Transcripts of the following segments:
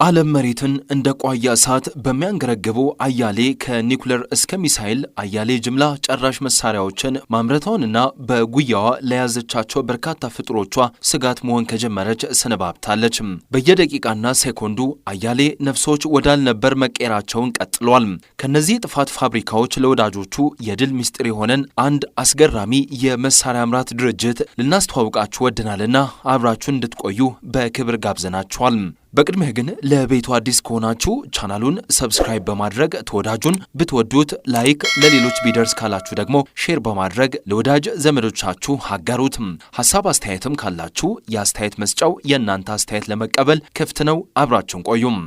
ዓለም መሬትን እንደ ቋያ እሳት በሚያንገረግቡ አያሌ ከኒኩለር እስከ ሚሳይል አያሌ ጅምላ ጨራሽ መሳሪያዎችን ማምረቷንና በጉያዋ ለያዘቻቸው በርካታ ፍጥሮቿ ስጋት መሆን ከጀመረች ሰነባብታለች። በየደቂቃና ሴኮንዱ አያሌ ነፍሶች ወዳልነበር መቀየራቸውን ቀጥለዋል። ከነዚህ የጥፋት ፋብሪካዎች ለወዳጆቹ የድል ምስጢር የሆነን አንድ አስገራሚ የመሳሪያ አምራች ድርጅት ልናስተዋውቃችሁ ወድናልና አብራችሁን እንድትቆዩ በክብር ጋብዘናችኋል። በቅድሚያ ግን ለቤቱ አዲስ ከሆናችሁ ቻናሉን ሰብስክራይብ በማድረግ ተወዳጁን ብትወዱት ላይክ፣ ለሌሎች ቢደርስ ካላችሁ ደግሞ ሼር በማድረግ ለወዳጅ ዘመዶቻችሁ አጋሩት። ሐሳብ አስተያየትም ካላችሁ የአስተያየት መስጫው የእናንተ አስተያየት ለመቀበል ክፍት ነው። አብራችሁን ቆዩም።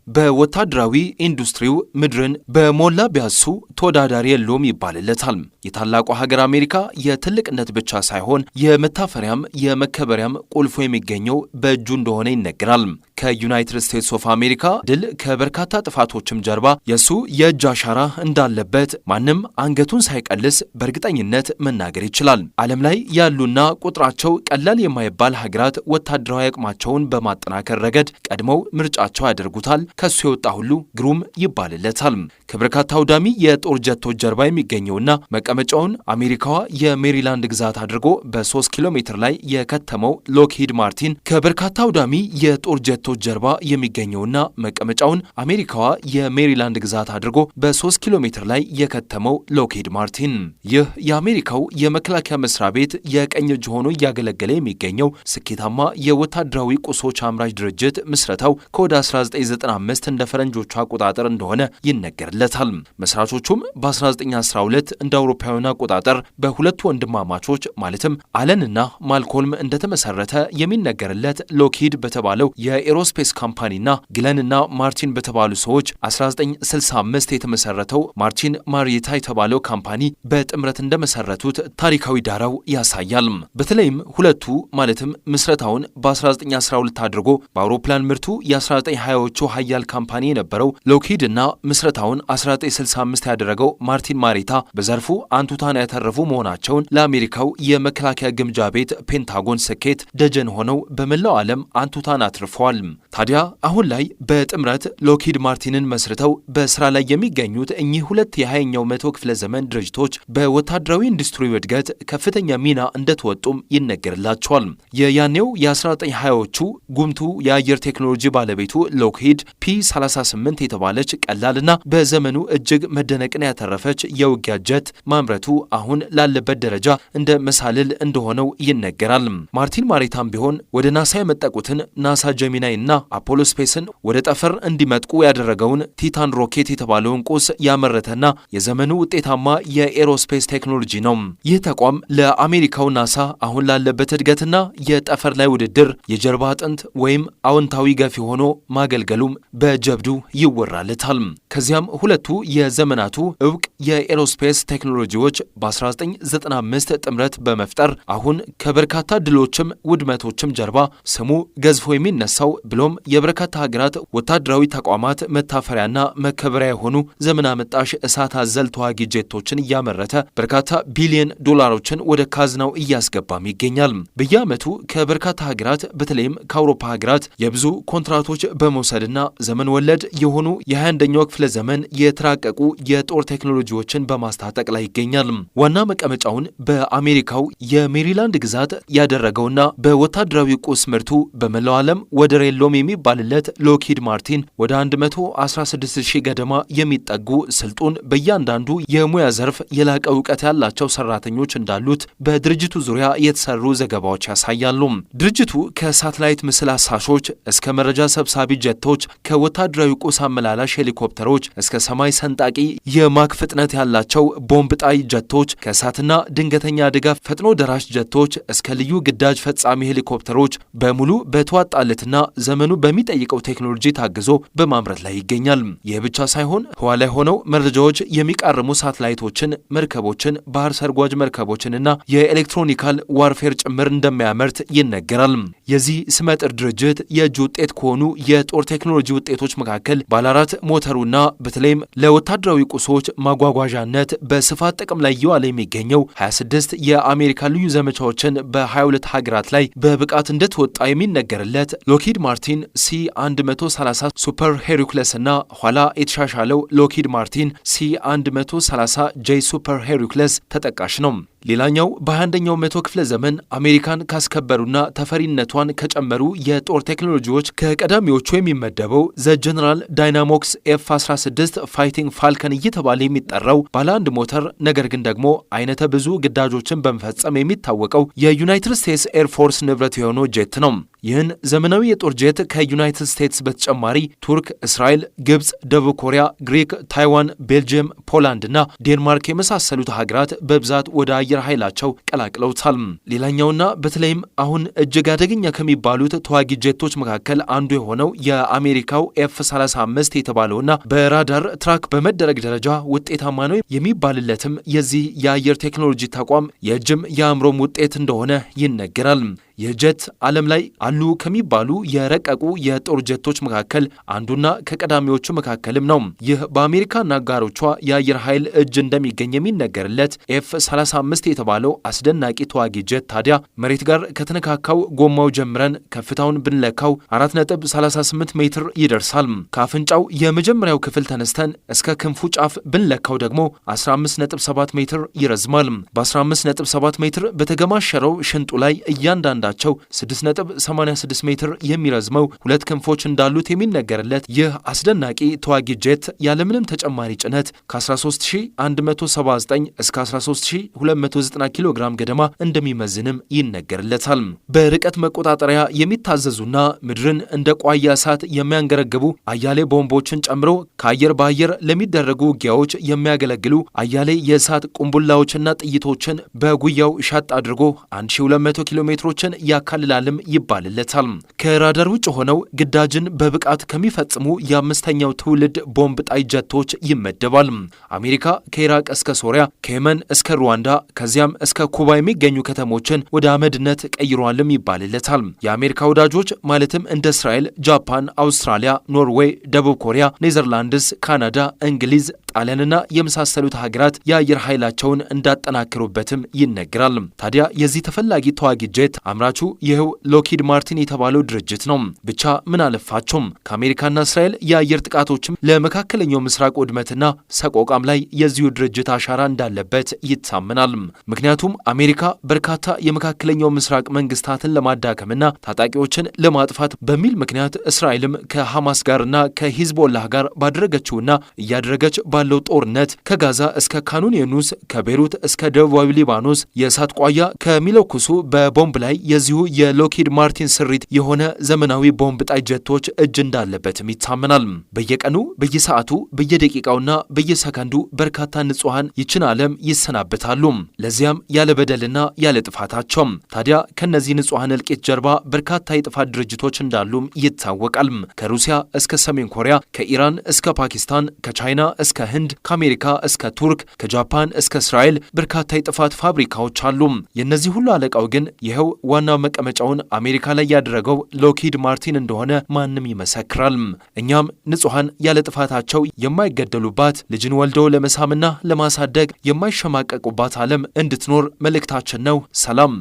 በወታደራዊ ኢንዱስትሪው ምድርን በሞላ ቢያሱ ተወዳዳሪ የለውም ይባልለታል። የታላቋ ሀገር አሜሪካ የትልቅነት ብቻ ሳይሆን የመታፈሪያም የመከበሪያም ቁልፉ የሚገኘው በእጁ እንደሆነ ይነገራል። ከዩናይትድ ስቴትስ ኦፍ አሜሪካ ድል ከበርካታ ጥፋቶችም ጀርባ የሱ የእጅ አሻራ እንዳለበት ማንም አንገቱን ሳይቀልስ በእርግጠኝነት መናገር ይችላል። ዓለም ላይ ያሉና ቁጥራቸው ቀላል የማይባል ሀገራት ወታደራዊ አቅማቸውን በማጠናከር ረገድ ቀድመው ምርጫቸው ያደርጉታል። ከሱ የወጣ ሁሉ ግሩም ይባልለታል። ከበርካታ አውዳሚ የጦር ጀቶች ጀርባ የሚገኘውና መቀመጫውን አሜሪካዋ የሜሪላንድ ግዛት አድርጎ በ3 ኪሎ ሜትር ላይ የከተመው ሎክሂድ ማርቲን ከበርካታ አውዳሚ የጦር ጀቶች ጀርባ የሚገኘውና መቀመጫውን አሜሪካዋ የሜሪላንድ ግዛት አድርጎ በ3 ኪሎ ሜትር ላይ የከተመው ሎክሂድ ማርቲን ይህ የአሜሪካው የመከላከያ መስሪያ ቤት የቀኝ እጅ ሆኖ እያገለገለ የሚገኘው ስኬታማ የወታደራዊ ቁሶች አምራች ድርጅት ምስረታው ከወደ 1995 እንደ ፈረንጆቹ አቆጣጠር እንደሆነ ይነገርለታል። መስራቾቹም በ1912 እንደ አውሮፓውያን አቆጣጠር በሁለቱ ወንድማማቾች ማለትም አለንና ማልኮልም እንደተመሰረተ የሚነገርለት ሎክሂድ በተባለው የኤሮስፔስ ካምፓኒና ግለንና ማርቲን በተባሉ ሰዎች 1965 የተመሰረተው ማርቲን ማሪታ የተባለው ካምፓኒ በጥምረት እንደመሰረቱት ታሪካዊ ዳራው ያሳያል። በተለይም ሁለቱ ማለትም ምስረታውን በ1912 አድርጎ በአውሮፕላን ምርቱ የ1920ዎቹ ሀያል ካምፓኒ የነበረው ሎክሂድ እና ምስረታውን 1965 ያደረገው ማርቲን ማሪታ በዘርፉ አንቱታን ያተረፉ መሆናቸውን ለአሜሪካው የመከላከያ ግምጃ ቤት ፔንታጎን ስኬት ደጀን ሆነው በመላው ዓለም አንቱታን አትርፈዋል። ታዲያ አሁን ላይ በጥምረት ሎክሂድ ማርቲንን መስርተው በስራ ላይ የሚገኙት እኚህ ሁለት የ20ኛው መቶ ክፍለ ዘመን ድርጅቶች በወታደራዊ ኢንዱስትሪው እድገት ከፍተኛ ሚና እንደተወጡም ይነገርላቸዋል። የያኔው የ1920ዎቹ ጉምቱ የአየር ቴክኖሎጂ ባለቤቱ ሎክሂድ P-38 የተባለች ቀላልና በዘመኑ እጅግ መደነቅን ያተረፈች የውጊያ ጀት ማምረቱ አሁን ላለበት ደረጃ እንደ መሳልል እንደሆነው ይነገራል። ማርቲን ማሪታም ቢሆን ወደ ናሳ የመጠቁትን ናሳ ጀሚናይ እና አፖሎ ስፔስን ወደ ጠፈር እንዲመጥቁ ያደረገውን ቲታን ሮኬት የተባለውን ቁስ ያመረተና የዘመኑ ውጤታማ የኤሮስፔስ ቴክኖሎጂ ነው። ይህ ተቋም ለአሜሪካው ናሳ አሁን ላለበት እድገትና የጠፈር ላይ ውድድር የጀርባ አጥንት ወይም አዎንታዊ ገፊ ሆኖ ማገልገሉም በጀብዱ ይወራለታል። ከዚያም ሁለቱ የዘመናቱ እውቅ የኤሮስፔስ ቴክኖሎጂዎች በ1995 ጥምረት በመፍጠር አሁን ከበርካታ ድሎችም ውድመቶችም ጀርባ ስሙ ገዝፎ የሚነሳው ብሎም የበርካታ ሀገራት ወታደራዊ ተቋማት መታፈሪያና መከበሪያ የሆኑ ዘመን አመጣሽ እሳት አዘል ተዋጊ ጄቶችን እያመረተ በርካታ ቢሊዮን ዶላሮችን ወደ ካዝናው እያስገባም ይገኛል። በየዓመቱ ከበርካታ ሀገራት በተለይም ከአውሮፓ ሀገራት የብዙ ኮንትራቶች በመውሰድና ዘመን ወለድ የሆኑ የ21ኛው ክፍለ ዘመን የተራቀቁ የጦር ቴክኖሎጂዎችን በማስታጠቅ ላይ ይገኛል። ዋና መቀመጫውን በአሜሪካው የሜሪላንድ ግዛት ያደረገውና በወታደራዊ ቁስ ምርቱ በመላው ዓለም ወደር የለውም የሚባልለት ሎክሂድ ማርቲን ወደ 116,000 ገደማ የሚጠጉ ስልጡን በእያንዳንዱ የሙያ ዘርፍ የላቀ እውቀት ያላቸው ሰራተኞች እንዳሉት በድርጅቱ ዙሪያ የተሰሩ ዘገባዎች ያሳያሉ። ድርጅቱ ከሳተላይት ምስል አሳሾች እስከ መረጃ ሰብሳቢ ጀቶች ከወታደራዊ ቁስ አመላላሽ ሄሊኮፕተሮች እስከ ሰማይ ሰንጣቂ የማክ ፍጥነት ያላቸው ቦምብ ጣይ ጀቶች ከእሳትና ድንገተኛ አደጋ ፈጥኖ ደራሽ ጀቶች እስከ ልዩ ግዳጅ ፈጻሚ ሄሊኮፕተሮች በሙሉ በተዋጣለትና ዘመኑ በሚጠይቀው ቴክኖሎጂ ታግዞ በማምረት ላይ ይገኛል። ይህ ብቻ ሳይሆን ህዋ ላይ ሆነው መረጃዎች የሚቃርሙ ሳተላይቶችን፣ መርከቦችን፣ ባህር ሰርጓጅ መርከቦችንና የኤሌክትሮኒካል ዋርፌር ጭምር እንደሚያመርት ይነገራል። የዚህ ስመጥር ድርጅት የእጅ ውጤት ከሆኑ የጦር ቴክኖሎጂ ውጤቶች መካከል ባለአራት ሞተሩና በተለይም ለወታደራዊ ቁሶች ማጓጓ ለመጓጓዣነት በስፋት ጥቅም ላይ እየዋለ የሚገኘው 26 የአሜሪካ ልዩ ዘመቻዎችን በ22 ሀገራት ላይ በብቃት እንደተወጣ የሚነገርለት ሎኪድ ማርቲን C130 ሱፐር ሄሪኩለስ እና ኋላ የተሻሻለው ሎኪድ ማርቲን C130 ጄ ሱፐር ሄሪኩለስ ተጠቃሽ ነው። ሌላኛው በ21ኛው መቶ ክፍለ ዘመን አሜሪካን ካስከበሩና ተፈሪነቷን ከጨመሩ የጦር ቴክኖሎጂዎች ከቀዳሚዎቹ የሚመደበው ዘ ጀነራል ዳይናሞክስ F-16 ፋይቲንግ ፋልከን እየተባለ የሚጠራው ባለ አንድ ሞተር ነገር ግን ደግሞ አይነተ ብዙ ግዳጆችን በመፈጸም የሚታወቀው የዩናይትድ ስቴትስ ኤርፎርስ ንብረት የሆነው ጄት ነው። ይህን ዘመናዊ የጦር ጄት ከዩናይትድ ስቴትስ በተጨማሪ ቱርክ፣ እስራኤል፣ ግብፅ፣ ደቡብ ኮሪያ፣ ግሪክ፣ ታይዋን፣ ቤልጅየም፣ ፖላንድ እና ዴንማርክ የመሳሰሉት ሀገራት በብዛት ወደ አየር ኃይላቸው ቀላቅለውታል። ሌላኛውና በተለይም አሁን እጅግ አደገኛ ከሚባሉት ተዋጊ ጄቶች መካከል አንዱ የሆነው የአሜሪካው F-35 የተባለውና በራዳር ትራክ በመደረግ ደረጃ ውጤታማ ነው የሚባልለትም የዚህ የአየር ቴክኖሎጂ ተቋም የእጅም የአእምሮም ውጤት እንደሆነ ይነገራል። ይህ ጄት ዓለም ላይ አሉ ከሚባሉ የረቀቁ የጦር ጄቶች መካከል አንዱና ከቀዳሚዎቹ መካከልም ነው። ይህ በአሜሪካና አጋሮቿ የአየር ኃይል እጅ እንደሚገኝ የሚነገርለት F-35 የተባለው አስደናቂ ተዋጊ ጄት ታዲያ መሬት ጋር ከተነካካው ጎማው ጀምረን ከፍታውን ብንለካው 4.38 ሜትር ይደርሳል። ከአፍንጫው የመጀመሪያው ክፍል ተነስተን እስከ ክንፉ ጫፍ ብንለካው ደግሞ 15.7 ሜትር ይረዝማል። በ15.7 ሜትር በተገማሸረው ሽንጡ ላይ እያንዳንዳ ቸው 6.86 ሜትር የሚረዝመው ሁለት ክንፎች እንዳሉት የሚነገርለት ይህ አስደናቂ ተዋጊ ጄት ያለምንም ተጨማሪ ጭነት ከ13179 እስከ 13290 ኪሎ ግራም ገደማ እንደሚመዝንም ይነገርለታል። በርቀት መቆጣጠሪያ የሚታዘዙና ምድርን እንደ ቋያ እሳት የሚያንገረግቡ አያሌ ቦምቦችን ጨምሮ ከአየር በአየር ለሚደረጉ ውጊያዎች የሚያገለግሉ አያሌ የእሳት ቁምቡላዎችና ጥይቶችን በጉያው ሻጥ አድርጎ 1200 ኪሎ ሜትሮችን ያካልላልም ይባልለታል። ከራዳር ውጭ ሆነው ግዳጅን በብቃት ከሚፈጽሙ የአምስተኛው ትውልድ ቦምብ ጣይ ጀቶች ይመደባል። አሜሪካ ከኢራቅ እስከ ሶሪያ፣ ከየመን እስከ ሩዋንዳ ከዚያም እስከ ኩባ የሚገኙ ከተሞችን ወደ አመድነት ቀይሯልም ይባልለታል። የአሜሪካ ወዳጆች ማለትም እንደ እስራኤል፣ ጃፓን፣ አውስትራሊያ፣ ኖርዌይ፣ ደቡብ ኮሪያ፣ ኔዘርላንድስ፣ ካናዳ፣ እንግሊዝ፣ ጣሊያንና የመሳሰሉት ሀገራት የአየር ኃይላቸውን እንዳጠናከሩበትም ይነገራል። ታዲያ የዚህ ተፈላጊ ተዋጊ ጄት አምራቹ ይኸው ሎኪድ ማርቲን የተባለው ድርጅት ነው። ብቻ ምን አለፋቸውም ከአሜሪካና እስራኤል የአየር ጥቃቶችም ለመካከለኛው ምስራቅ ውድመትና ሰቆቃም ላይ የዚሁ ድርጅት አሻራ እንዳለበት ይታመናል። ምክንያቱም አሜሪካ በርካታ የመካከለኛው ምስራቅ መንግስታትን ለማዳከምና ታጣቂዎችን ለማጥፋት በሚል ምክንያት እስራኤልም ከሐማስ ጋርና ከሂዝቦላህ ጋር ባደረገችውና እያደረገች ባለው ጦርነት ከጋዛ እስከ ካኑን ዩኒስ ከቤሩት እስከ ደቡባዊ ሊባኖስ የእሳት ቋያ ከሚለኩሱ በቦምብ ላይ የዚሁ የሎኪድ ማርቲን ስሪት የሆነ ዘመናዊ ቦምብ ጣይ ጀቶች እጅ እንዳለበትም ይታመናል። በየቀኑ በየሰዓቱ በየደቂቃውና በየሰከንዱ በርካታ ንጹሐን ይችን ዓለም ይሰናበታሉ። ለዚያም ያለ በደልና ያለ ጥፋታቸው። ታዲያ ከነዚህ ንጹሐን እልቂት ጀርባ በርካታ የጥፋት ድርጅቶች እንዳሉም ይታወቃል። ከሩሲያ እስከ ሰሜን ኮሪያ፣ ከኢራን እስከ ፓኪስታን፣ ከቻይና እስከ ህንድ፣ ከአሜሪካ እስከ ቱርክ፣ ከጃፓን እስከ እስራኤል በርካታ የጥፋት ፋብሪካዎች አሉ። የእነዚህ ሁሉ አለቃው ግን ይኸው ዋናው መቀመጫውን አሜሪካ ላይ ያደረገው ሎኪድ ማርቲን እንደሆነ ማንም ይመሰክራል። እኛም ንጹሐን ያለ ጥፋታቸው የማይገደሉባት ልጅን ወልደው ለመሳምና ለማሳደግ የማይሸማቀቁባት ዓለም እንድትኖር መልእክታችን ነው። ሰላም።